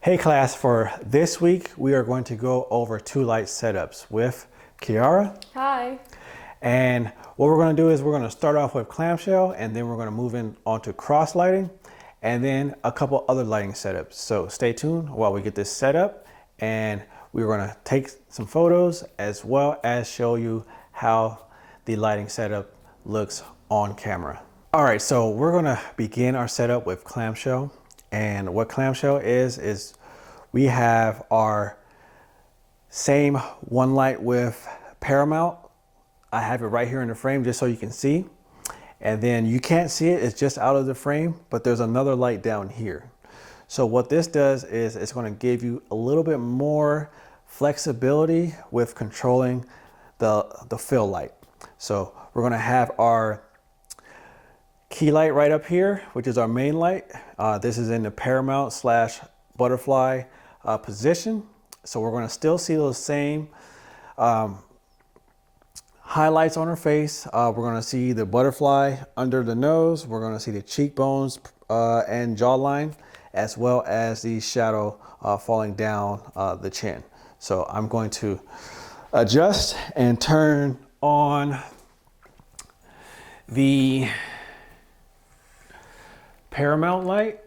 Hey class, for this week, we are going to go over two light setups with Kiara. Hi. And what we're going to do is we're going to start off with clamshell, and then we're going to move in onto cross lighting, and then a couple other lighting setups. So stay tuned while we get this set up, and we're going to take some photos as well as show you how the lighting setup looks on camera. All right, so we're going to begin our setup with clamshell. And what clamshell is we have our same one light with paramount. I have it right here in the frame just so you can see. And then you can't see it, it's just out of the frame, but there's another light down here. So what this does is it's going to give you a little bit more flexibility with controlling the fill light. So we're going to have our key light right up here, which is our main light. This is in the paramount slash butterfly position. So we're going to still see those same highlights on her face. We're going to see the butterfly under the nose. We're going to see the cheekbones and jawline, as well as the shadow falling down the chin. So I'm going to adjust and turn on the paramount light.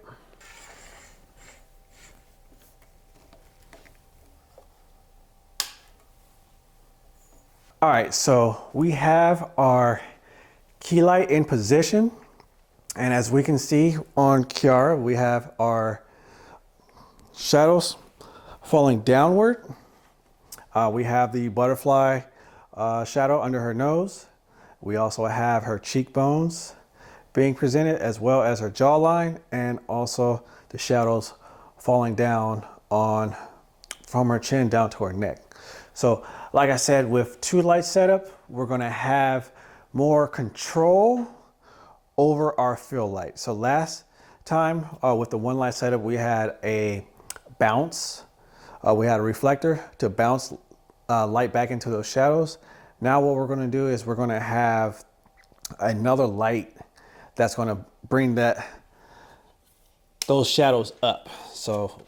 All right, so we have our key light in position. And as we can see on Kiara, we have our shadows falling downward. We have the butterfly shadow under her nose. We also have her cheekbones being presented, as well as her jawline, and also the shadows falling down from her chin down to her neck. So like I said, with two light setup, we're gonna have more control over our fill light. So last time with the one light setup, we had a bounce. We had a reflector to bounce light back into those shadows. Now what we're gonna do is we're gonna have another light that's going to bring those shadows up. So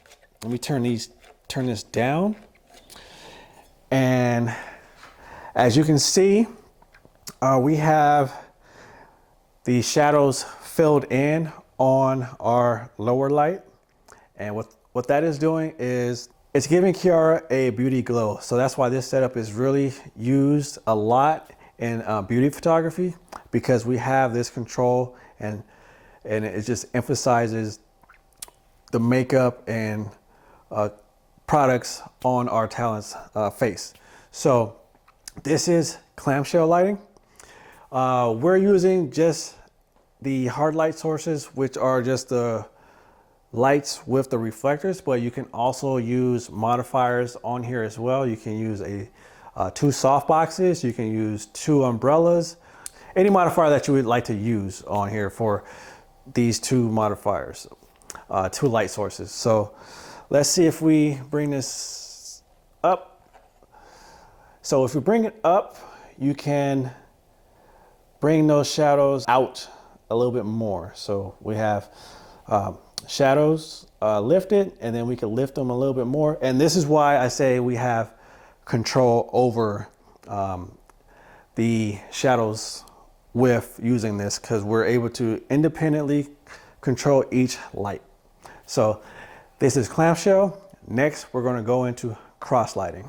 let me turn this down. And as you can see, we have the shadows filled in on our lower light. And what that is doing is it's giving Kiara a beauty glow. So that's why this setup is really used a lot in beauty photography, because we have this control, and it just emphasizes the makeup and products on our talent's face. So this is clamshell lighting. We're using just the hard light sources, which are just the lights with the reflectors, but you can also use modifiers on here as well. You can use two soft boxes, you can use two umbrellas, any modifier that you would like to use on here for these two modifiers, two light sources. So let's see if we bring this up. So if we bring it up, you can bring those shadows out a little bit more. So we have shadows lifted, and then we can lift them a little bit more. And this is why I say we have control over the shadows with using this, because we're able to independently control each light. So this is clamshell. Next, we're going to go into cross lighting.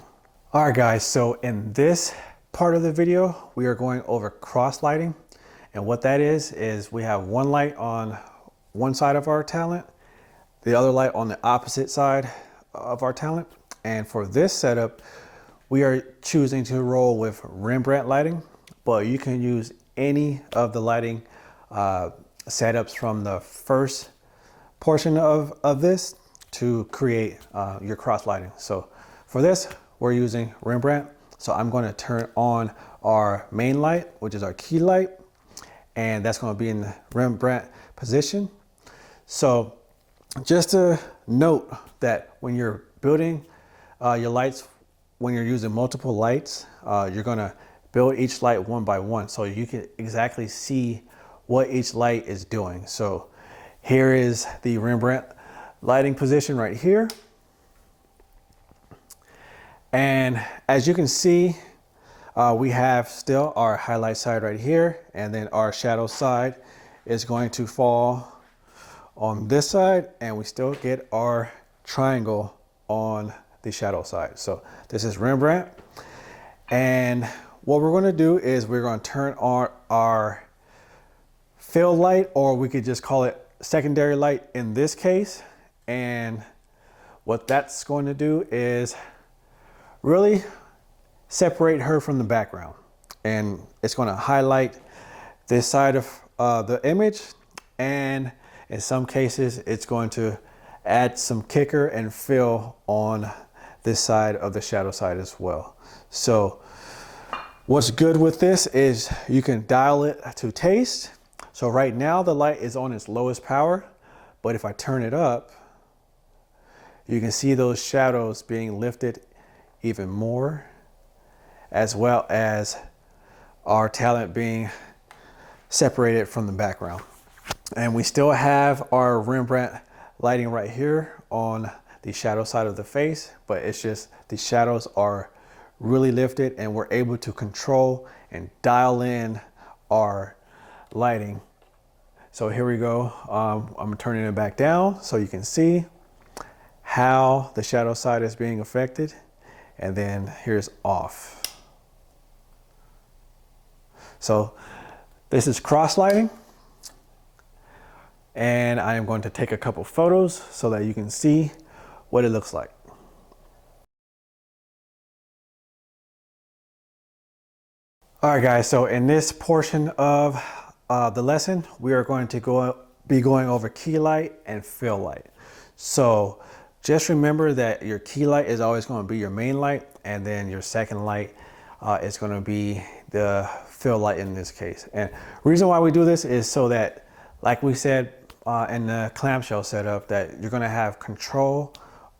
All right, guys, so in this part of the video, we are going over cross lighting. And what that is we have one light on one side of our talent, the other light on the opposite side of our talent. And for this setup, we are choosing to roll with Rembrandt lighting, but you can use any of the lighting setups from the first portion of this to create your cross lighting. So for this, we're using Rembrandt. So I'm going to turn on our main light, which is our key light, and that's going to be in the Rembrandt position. So just to note that when you're building your lights, when you're using multiple lights, you're going to build each light one by one, so you can exactly see what each light is doing. So here is the Rembrandt lighting position right here. And as you can see, we have still our highlight side right here, and then our shadow side is going to fall on this side, and we still get our triangle on the shadow side. So this is Rembrandt, and what we're going to do is we're going to turn on our fill light, or we could just call it secondary light in this case. And what that's going to do is really separate her from the background, and it's going to highlight this side of the image, and in some cases it's going to add some kicker and fill on this side of the shadow side as well. So what's good with this is you can dial it to taste. So right now the light is on its lowest power, but if I turn it up, you can see those shadows being lifted even more, as well as our talent being separated from the background. And we still have our Rembrandt lighting right here on the shadow side of the face, but it's just the shadows are really lifted, and we're able to control and dial in our lighting. So here we go. I'm turning it back down so you can see how the shadow side is being affected. And then here's off. So this is cross lighting, and I am going to take a couple photos so that you can see what it looks like. All right, guys, so in this portion of the lesson, we are going to be going over key light and fill light. So just remember that your key light is always going to be your main light, and then your second light is going to be the fill light in this case. And reason why we do this is so that, like we said in the clamshell setup, that you're going to have control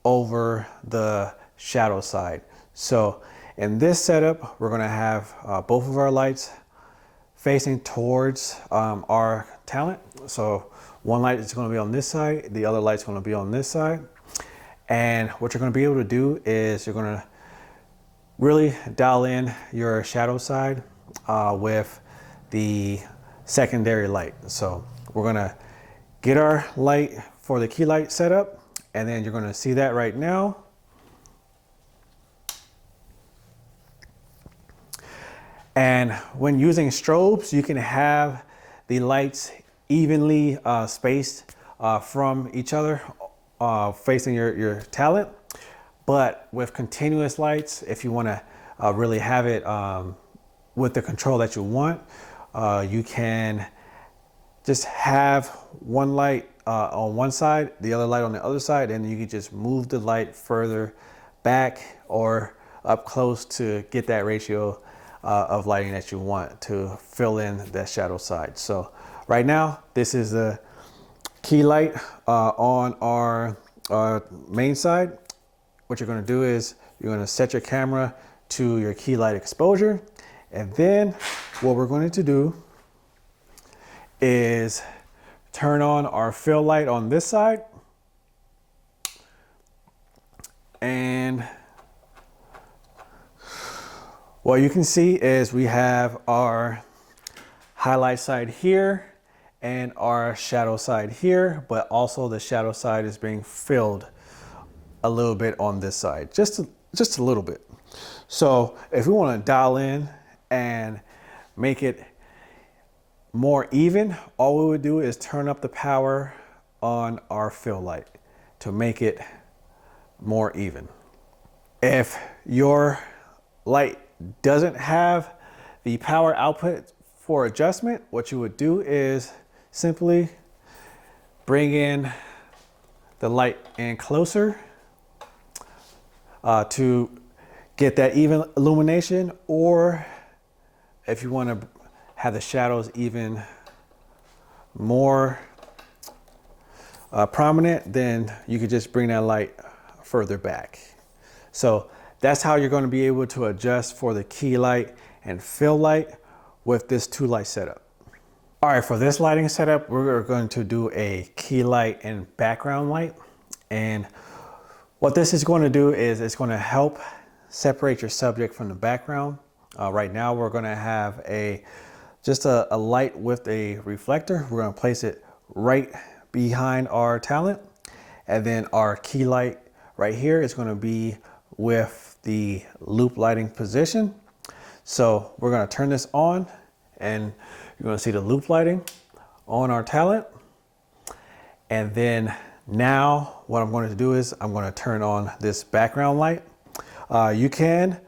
over the shadow side. So in this setup, we're going to have both of our lights facing towards our talent. So one light is going to be on this side, the other light's going to be on this side. And what you're going to be able to do is you're going to really dial in your shadow side with the secondary light. So we're going to get our light for the key light setup, and then you're going to see that right now. And when using strobes, you can have the lights evenly spaced from each other, facing your talent. But with continuous lights, if you want to really have it with the control that you want, you can just have one light on one side, the other light on the other side, and you can just move the light further back or up close to get that ratio of lighting that you want to fill in that shadow side. So right now, this is the key light on our main side. What you're going to do is you're going to set your camera to your key light exposure, and then what we're going to do is turn on our fill light on this side, and what you can see is we have our highlight side here and our shadow side here, but also the shadow side is being filled a little bit on this side, just a little bit. So if we want to dial in and make it more even, all we would do is turn up the power on our fill light to make it more even. If your light doesn't have the power output for adjustment, what you would do is simply bring in the light in closer to get that even illumination, or if you want to have the shadows even more prominent, then you could just bring that light further back. So that's how you're going to be able to adjust for the key light and fill light with this two light setup. All right, for this lighting setup, we're going to do a key light and background light. And what this is going to do is it's going to help separate your subject from the background. Right now we're going to have just a light with a reflector. We're going to place it right behind our talent, and then our key light right here is going to be with the loop lighting position. So we're going to turn this on, and you're going to see the loop lighting on our talent. And then now what I'm going to do is I'm going to turn on this background light. You can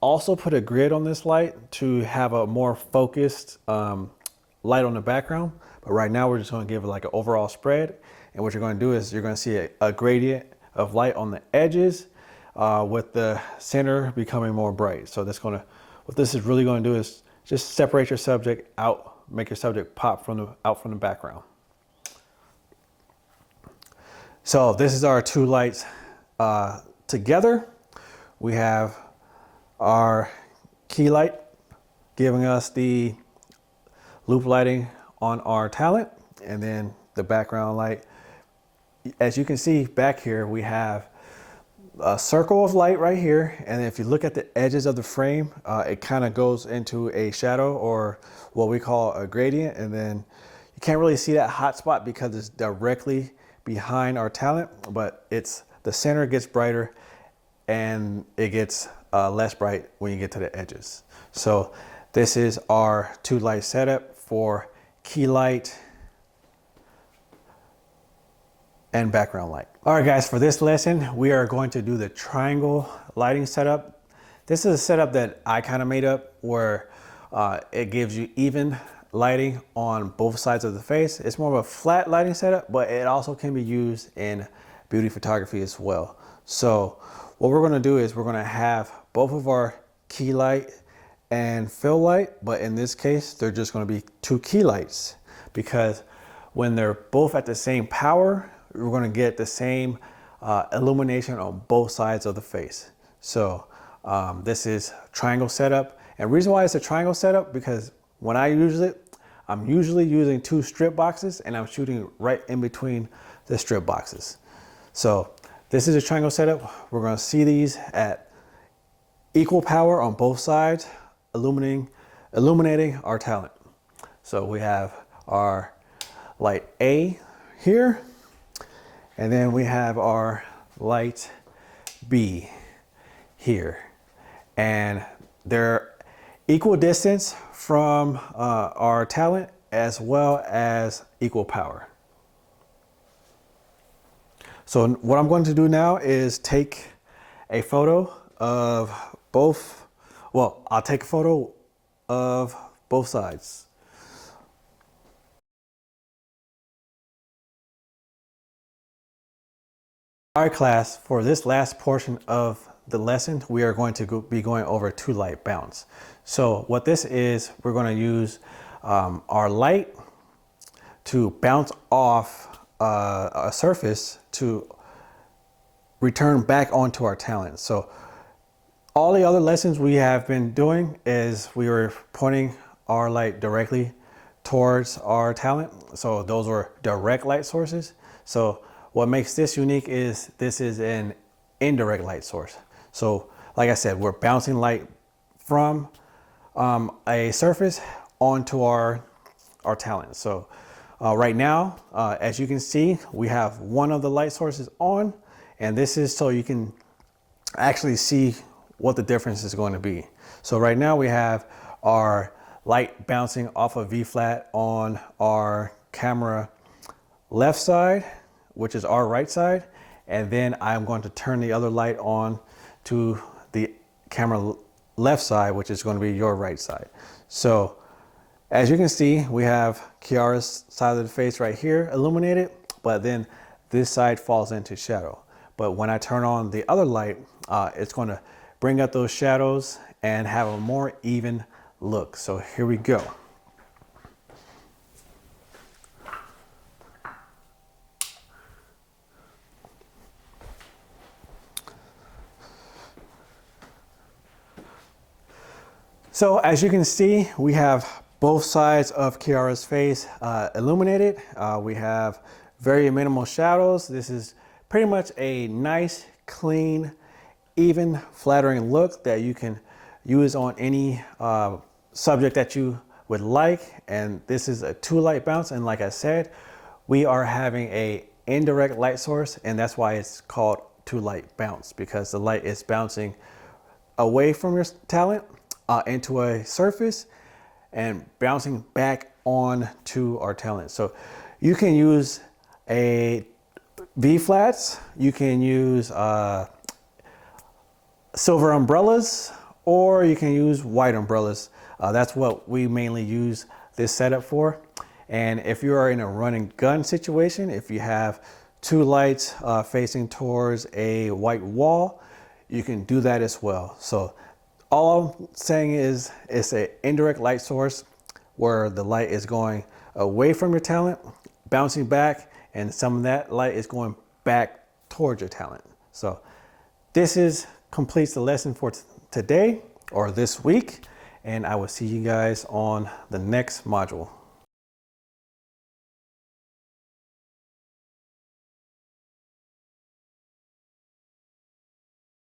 also put a grid on this light to have a more focused light on the background. But right now we're just going to give it like an overall spread. And what you're going to do is you're going to see a gradient of light on the edges with the center becoming more bright. So what this is really going to do is just separate your subject out, make your subject pop out from the background. So this is our two lights together. We have our key light giving us the loop lighting on our talent, and then the background light. As you can see back here, we have a circle of light right here, and if you look at the edges of the frame, it kind of goes into a shadow, or what we call a gradient, and then you can't really see that hot spot because it's directly behind our talent, but the center gets brighter and it gets less bright when you get to the edges. So this is our two light setup for key light and background light. All right guys, for this lesson, we are going to do the triangle lighting setup. This is a setup that I kind of made up where it gives you even lighting on both sides of the face. It's more of a flat lighting setup, but it also can be used in beauty photography as well. So what we're going to do is we're going to have both of our key light and fill light, but in this case they're just going to be two key lights, because when they're both at the same power, we're going to get the same illumination on both sides of the face. So this is triangle setup, and reason why it's a triangle setup, because when I use it, I'm usually using two strip boxes and I'm shooting right in between the strip boxes. So this is a triangle setup. We're going to see these at equal power on both sides, illuminating our talent. So we have our light A here, and then we have our light B here, and they're equal distance from our talent as well as equal power. So what I'm going to do now is take a photo of both. Well, I'll take a photo of both sides. All right, class, for this last portion of the lesson, we are going to be going over two light bounce. So what this is, we're going to use our light to bounce off a surface to return back onto our talent. So all the other lessons we have been doing is we were pointing our light directly towards our talent. So those were direct light sources. So what makes this unique is this is an indirect light source. So like I said, we're bouncing light from a surface onto our talent. So right now, as you can see, we have one of the light sources on, and this is so you can actually see what the difference is going to be. So right now we have our light bouncing off of V-flat on our camera left side, which is our right side, and then I'm going to turn the other light on to the camera left side, which is going to be your right side. So as you can see, we have Kiara's side of the face right here illuminated, but then this side falls into shadow. But when I turn on the other light, it's going to bring out those shadows and have a more even look. So here we go. So as you can see, we have both sides of Kiara's face illuminated. We have very minimal shadows. This is pretty much a nice, clean, even, flattering look that you can use on any subject that you would like. And this is a 2-light bounce, and like I said, we are having a indirect light source, and that's why it's called 2-light bounce, because the light is bouncing away from your talent into a surface and bouncing back on to our talent. So you can use a V flats, you can use silver umbrellas, or you can use white umbrellas. That's what we mainly use this setup for. And if you are in a run and gun situation, if you have 2 lights facing towards a white wall, you can do that as well. So all I'm saying is it's an indirect light source where the light is going away from your talent, bouncing back, and some of that light is going back towards your talent. So this completes the lesson for today or this week, and I will see you guys on the next module.